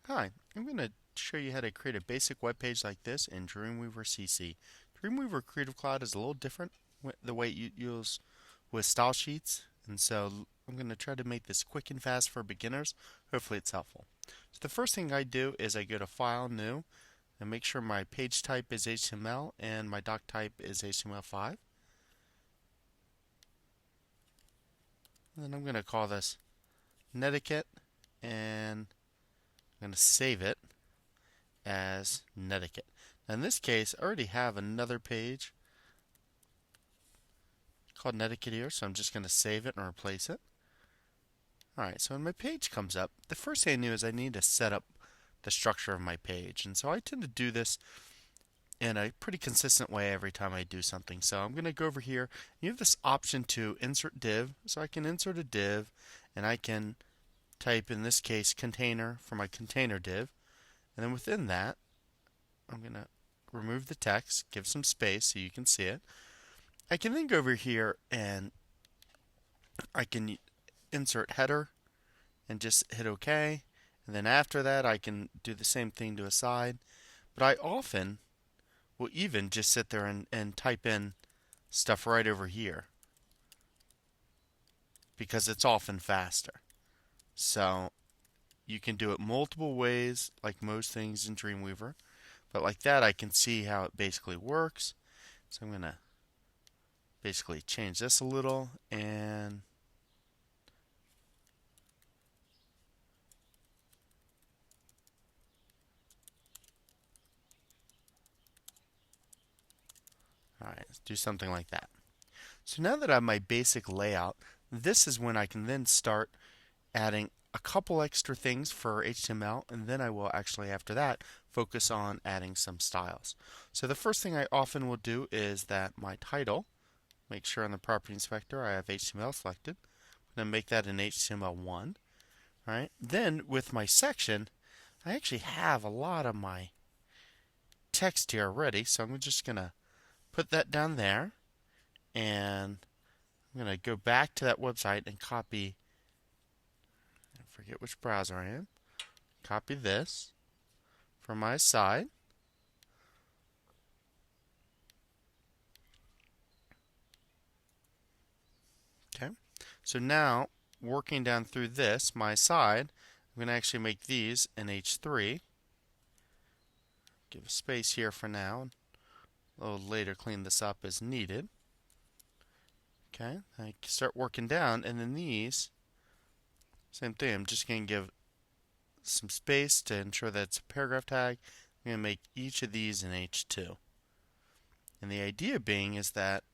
Hi, I'm going to show you how to create a basic web page like this in Dreamweaver CC. Dreamweaver Creative Cloud is a little different the way you use with style sheets, and so I'm going to try to make this quick and fast for beginners. Hopefully it's helpful. So the first thing I do is I go to File, New, and make sure my page type is HTML and my doc type is HTML5. And then I'm going to call this Netiquette, and I'm going to save it as Netiquette. Now in this case, I already have another page called Netiquette here, so I'm just going to save it and replace it. Alright, so when my page comes up, the first thing I do is I need to set up the structure of my page. And so I tend to do this in a pretty consistent way every time I do something. So I'm going to go over here. You have this option to insert div, so I can insert a div and I can type, in this case, container for my container div. And then within that, I'm going to remove the text, give some space so you can see it. I can then go over here and I can insert header and just hit OK. And then after that, I can do the same thing to a side. But I often will even just sit there and type in stuff right over here because it's often faster. So you can do it multiple ways, like most things in Dreamweaver. But like that, I can see how it basically works. So I'm going to basically change this a little and alright, let's do something like that. So now that I have my basic layout, this is when I can then start adding a couple extra things for HTML, and then I will actually, after that, focus on adding some styles. So the first thing I often will do is that my title, make sure on the property inspector I have HTML selected. I'm going to make that an HTML1. Alright, then with my section, I actually have a lot of my text here already, so I'm just going to put that down there, and I'm going to go back to that website and copy, I forget which browser I am, copy this from my side. Okay, so now working down through this, my side, I'm going to actually make these an H3. Give a space here for now. A little later clean this up as needed. Okay, I start working down, and then these, same thing. I'm just going to give some space to ensure that it's a paragraph tag. I'm going to make each of these an H2. And the idea being is that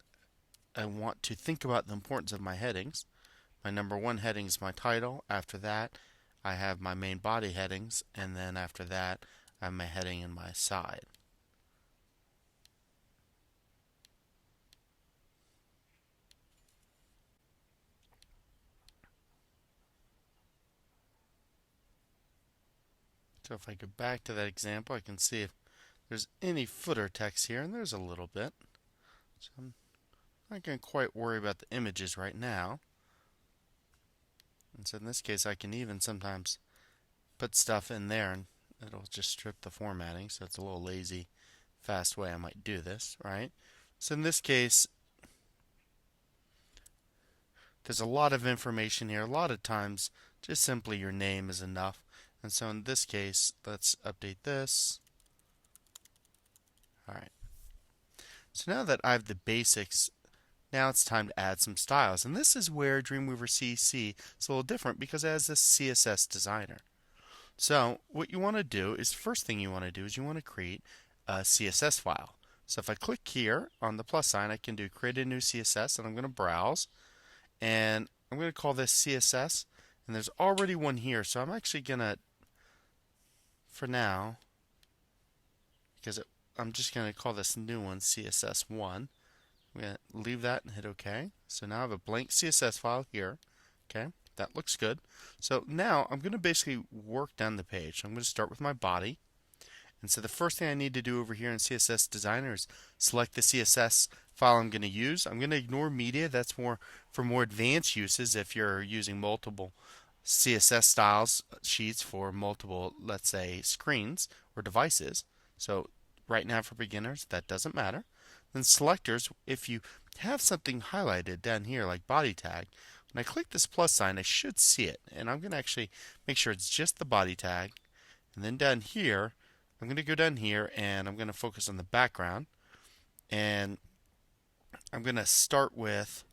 I want to think about the importance of my headings. My number one heading is my title. After that, I have my main body headings, and then after that, I have my heading and my side. So if I go back to that example, I can see if there's any footer text here, and there's a little bit. So I'm not going to quite worry about the images right now. And so in this case, I can even sometimes put stuff in there and it'll just strip the formatting. So it's a little lazy, fast way I might do this, right? So in this case, there's a lot of information here. A lot of times, just simply your name is enough. And so in this case, let's update this. Alright. So now that I have the basics, now it's time to add some styles. And this is where Dreamweaver CC is a little different because it has this CSS designer. So what you want to do is, first thing you want to do is you want to create a CSS file. So if I click here on the plus sign, I can do create a new CSS, and I'm going to browse. And I'm going to call this CSS. And there's already one here, so I'm actually going to, for now, because I'm just going to call this new one CSS1. I'm going to leave that and hit OK. So now I have a blank CSS file here. Okay, that looks good. So now I'm going to basically work down the page. So I'm going to start with my body. And so the first thing I need to do over here in CSS Designer is select the CSS file I'm going to use. I'm going to ignore media. That's more for more advanced uses if you're using multiple CSS styles sheets for multiple, let's say, screens or devices. So right now for beginners, that doesn't matter. Then selectors, if you have something highlighted down here like body tag, when I click this plus sign, I should see it. And I'm going to actually make sure it's just the body tag. And then down here, I'm going to go down here and I'm going to focus on the background. And I'm going to start with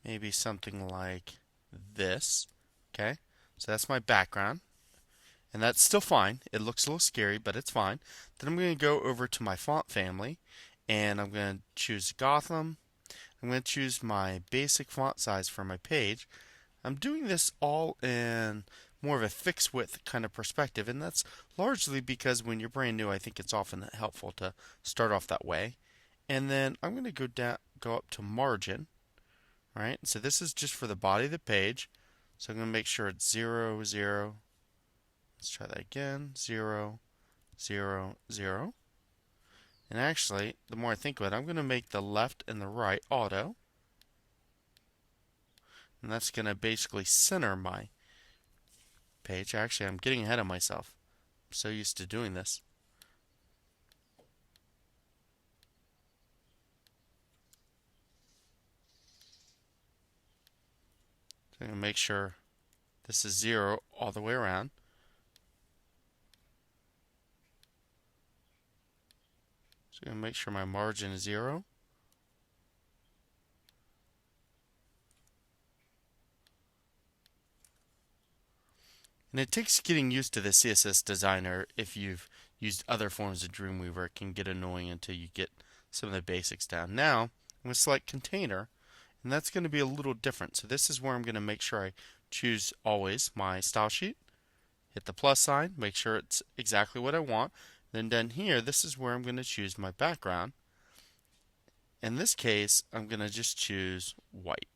maybe something like this. Okay, so that's my background. And that's still fine. It looks a little scary, but it's fine. Then I'm going to go over to my font family and I'm going to choose Gotham. I'm going to choose my basic font size for my page. I'm doing this all in more of a fixed width kind of perspective, and that's largely because when you're brand new, I think it's often helpful to start off that way. And then I'm going to go up to margin, right? So this is just for the body of the page. So I'm going to make sure it's 0, 0. Let's try that again. 0, 0, 0. And actually, the more I think of it, I'm going to make the left and the right auto. And that's going to basically center my page. Actually, I'm getting ahead of myself. I'm so used to doing this. So I'm going to make sure this is 0 all the way around. So I'm going to make sure my margin is 0. And it takes getting used to the CSS designer. If you've used other forms of Dreamweaver, it can get annoying until you get some of the basics down. Now, I'm going to select container, and that's going to be a little different. So this is where I'm going to make sure I choose always my style sheet. Hit the plus sign, make sure it's exactly what I want. Then down here, this is where I'm going to choose my background. In this case, I'm going to just choose white.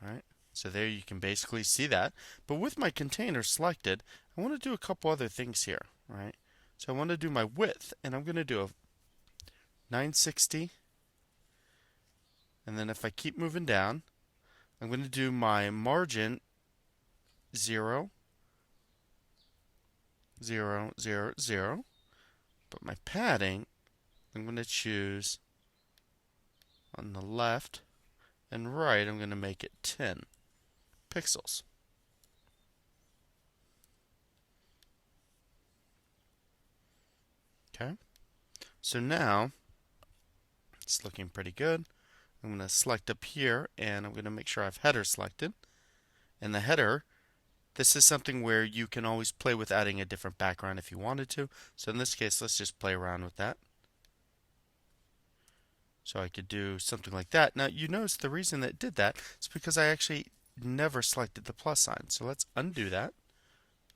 All right. So there you can basically see that. But with my container selected, I want to do a couple other things here, right? So I want to do my width, and I'm going to do a 960. And then if I keep moving down, I'm going to do my margin 0, 0, 0, 0. But my padding, I'm going to choose on the left and right, I'm going to make it 10 pixels. Okay, so now it's looking pretty good. I'm going to select up here and I'm going to make sure I have header selected. And the header, this is something where you can always play with adding a different background if you wanted to. So in this case, let's just play around with that. So I could do something like that. Now you notice the reason that it did that is because I actually never selected the plus sign. So let's undo that,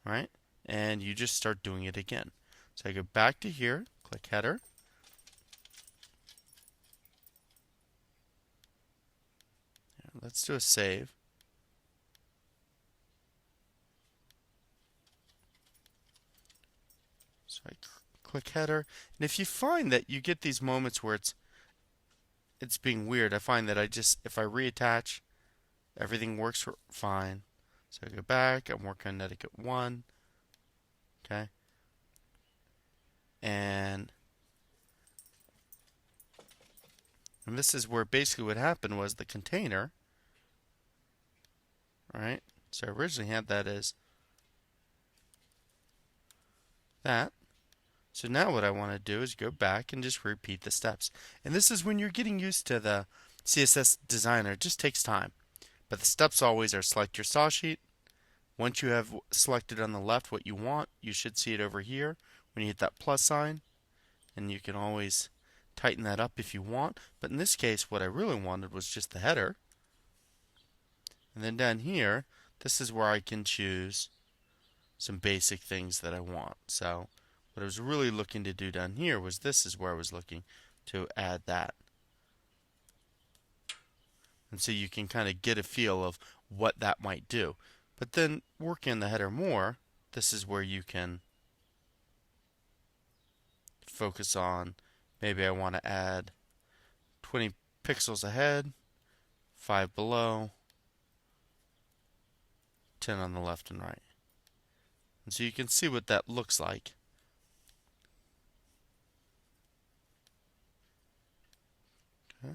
right? And you just start doing it again. So I go back to here, click header. Let's do a save. So I click header. And if you find that you get these moments where it's being weird, I find that if I reattach, everything works fine. So I go back, I'm working on Netiquette 1. Okay. And this is where basically what happened was the container, right? So I originally had that as that. So now what I want to do is go back and just repeat the steps. And this is when you're getting used to the CSS designer. It just takes time. But the steps always are select your style sheet. Once you have selected on the left what you want, you should see it over here when you hit that plus sign. And you can always tighten that up if you want. But in this case, what I really wanted was just the header. And then down here, this is where I can choose some basic things that I want. So what I was really looking to do down here was this is where I was looking to add that. And so you can kind of get a feel of what that might do. But then working on the header more, this is where you can focus on, maybe I want to add 20 pixels ahead, 5 below, 10 on the left and right. And so you can see what that looks like. Okay.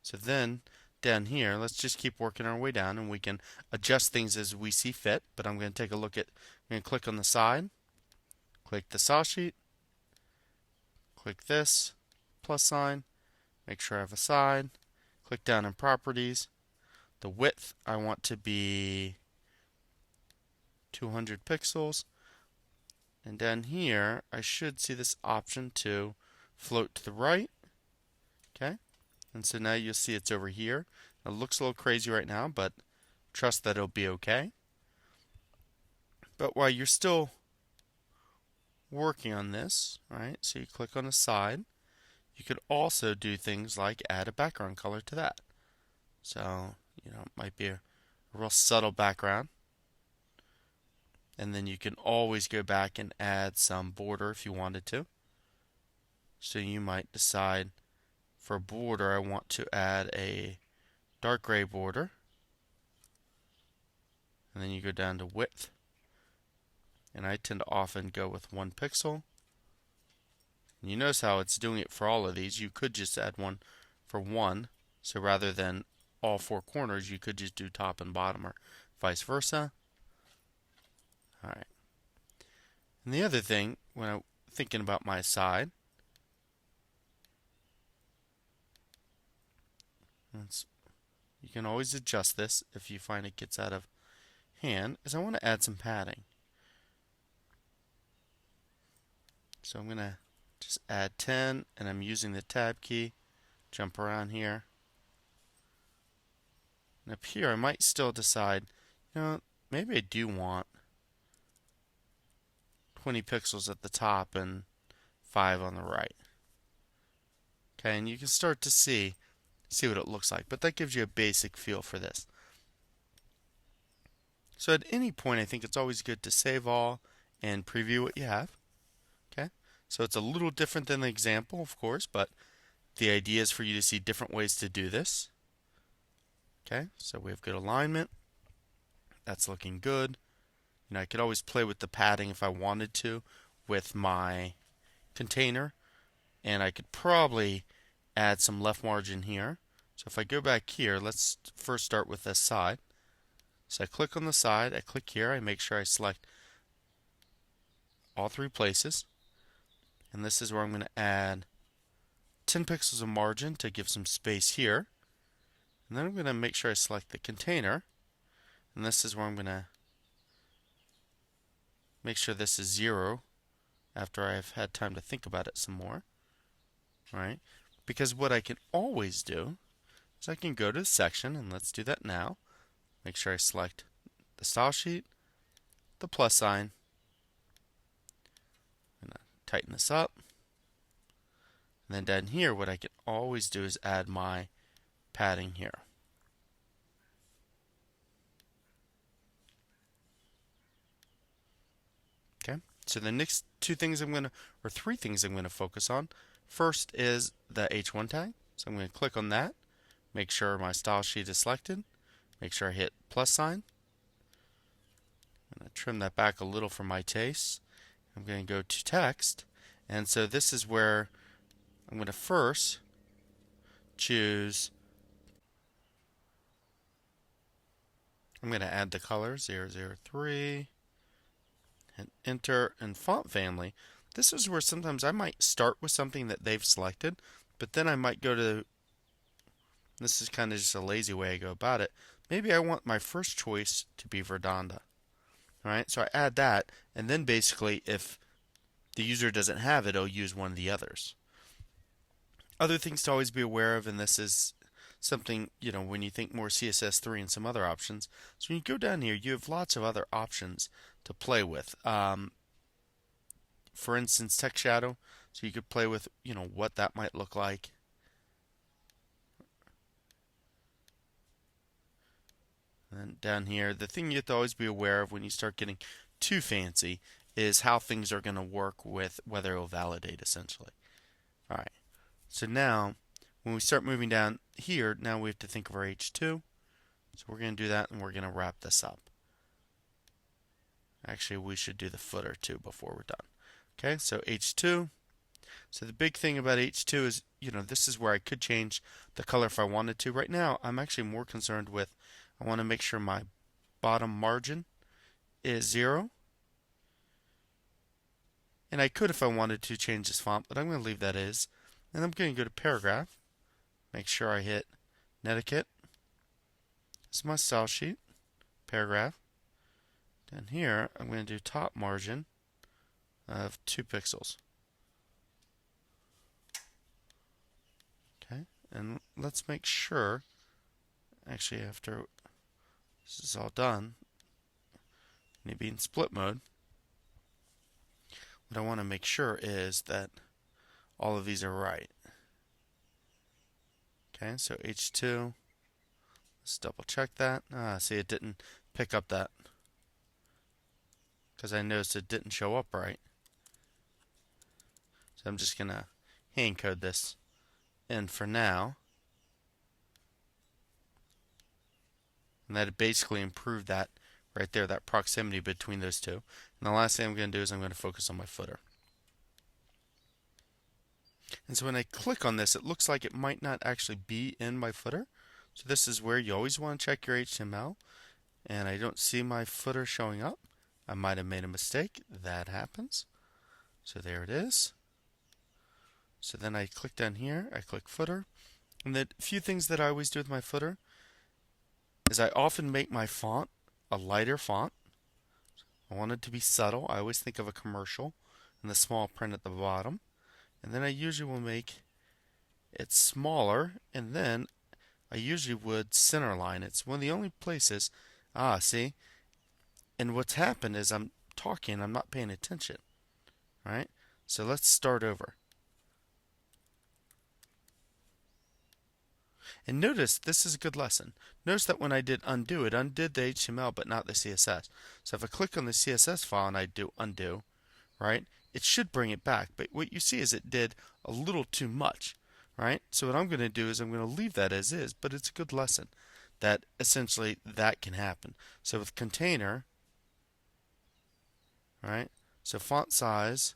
So then down here, let's just keep working our way down, and we can adjust things as we see fit. But I'm going to take a look at, I'm going to click on the side, click the style sheet, click this plus sign, make sure I have a side, click down in properties. The width I want to be 200 pixels. And down here, I should see this option to float to the right. Okay. And so now you'll see it's over here. It looks a little crazy right now, but trust that it'll be okay. But while you're still working on this, right, so you click on the side, you could also do things like add a background color to that. So, it might be a real subtle background. And then you can always go back and add some border if you wanted to. So you might decide for a border, I want to add a dark gray border. And then you go down to width. And I tend to often go with 1 pixel. And you notice how it's doing it for all of these. You could just add one for one. So rather than all 4 corners, you could just do top and bottom or vice versa. Alright. And the other thing, when I'm thinking about my side, you can always adjust this if you find it gets out of hand, is I want to add some padding. So I'm going to just add 10, and I'm using the tab key, jump around here. And up here I might still decide, maybe I do want 20 pixels at the top and 5 on the right. Okay, and you can start to see what it looks like, but that gives you a basic feel for this. So at any point, I think it's always good to save all and preview what you have. Okay, so it's a little different than the example, of course, but the idea is for you to see different ways to do this. Okay, so we have good alignment. That's looking good. I could always play with the padding if I wanted to with my container, and I could probably add some left margin here. So if I go back here, let's first start with this side. So I click on the side, I click here, I make sure I select all 3 places, and this is where I'm going to add 10 pixels of margin to give some space here. And then I'm going to make sure I select the container, and this is where I'm going to make sure this is 0 after I've had time to think about it some more. Right? Because what I can always do is I can go to the section, and let's do that now. Make sure I select the style sheet, the plus sign. I'm going to tighten this up. And then down here, what I can always do is add my padding here. Okay, so the next 3 things I'm going to focus on. First is the H1 tag. So I'm going to click on that, make sure my style sheet is selected, make sure I hit plus sign. I'm going to trim that back a little for my taste. I'm going to go to text, and so this is where I'm going to first I'm going to add the color 003, and enter, and font family. This is where sometimes I might start with something that they've selected, but then I might go to, this is kind of just a lazy way I go about it, maybe I want my first choice to be Verdanda. Alright, so I add that, and then basically if the user doesn't have it, it'll use one of the others. Other things to always be aware of, and this is something, when you think more CSS3 and some other options. So when you go down here, you have lots of other options to play with. For instance, text shadow. So you could play with, what that might look like. And then down here, the thing you have to always be aware of when you start getting too fancy is how things are going to work with whether it will validate, essentially. All right. So now, when we start moving down here, now we have to think of our H2. So we're going to do that, and we're going to wrap this up. Actually, we should do the footer too before we're done. Okay, so H2. So the big thing about H2 is, this is where I could change the color if I wanted to. Right now, I'm actually more concerned with, I want to make sure my bottom margin is 0. And I could, if I wanted to, change this font, but I'm going to leave that as. And I'm going to go to paragraph. Make sure I hit Netiquette. This is my style sheet. Paragraph. Down here, I'm going to do top margin of 2 pixels. Okay, and let's make sure, actually after this is all done, and it be in split mode, what I want to make sure is that all of these are right. Okay, so H2, let's double check that. See, it didn't pick up that because I noticed it didn't show up right. So I'm just going to hand code this in for now. And that basically improved that right there, that proximity between those two. And the last thing I'm going to do is I'm going to focus on my footer. And so when I click on this, it looks like it might not actually be in my footer. So this is where you always want to check your HTML. And I don't see my footer showing up. I might have made a mistake. That happens. So there it is. So then I click down here, I click footer. And the few things that I always do with my footer is I often make my font a lighter font. I want it to be subtle. I always think of a commercial and the small print at the bottom. And then I usually will make it smaller, and then I usually would centerline. It's one of the only places, see? And what's happened is I'm talking, I'm not paying attention, right? So let's start over. And notice, this is a good lesson. Notice that when I did undo, it undid the HTML but not the CSS. So if I click on the CSS file and I do undo, right, it should bring it back. But what you see is it did a little too much, right? So what I'm going to do is I'm going to leave that as is, but it's a good lesson that essentially that can happen. So with container, right, so font size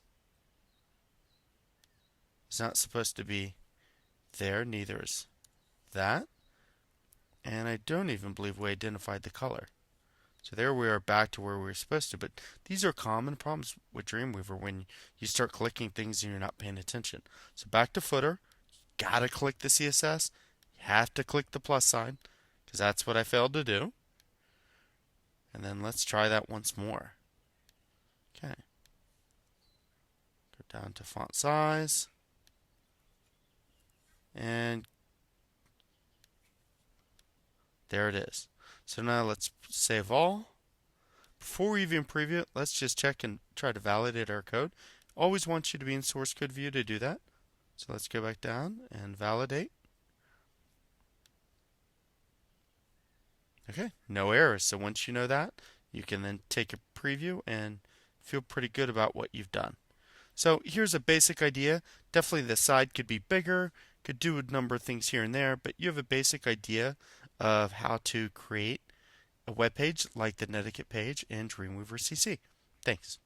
is not supposed to be there, neither is that. And I don't even believe we identified the color. So there we are back to where we were supposed to. But these are common problems with Dreamweaver when you start clicking things and you're not paying attention. So back to footer. Gotta click the CSS. You have to click the plus sign because that's what I failed to do. And then let's try that once more. Okay. Go down to font size. And there it is. So now let's save all. Before we even preview it, let's just check and try to validate our code. Always want you to be in source code view to do that. So let's go back down and validate. Okay, no errors. So once you know that, you can then take a preview and feel pretty good about what you've done. So here's a basic idea. Definitely the side could be bigger, could do a number of things here and there, but you have a basic idea of how to create a web page like the Netiquette page in Dreamweaver CC. Thanks.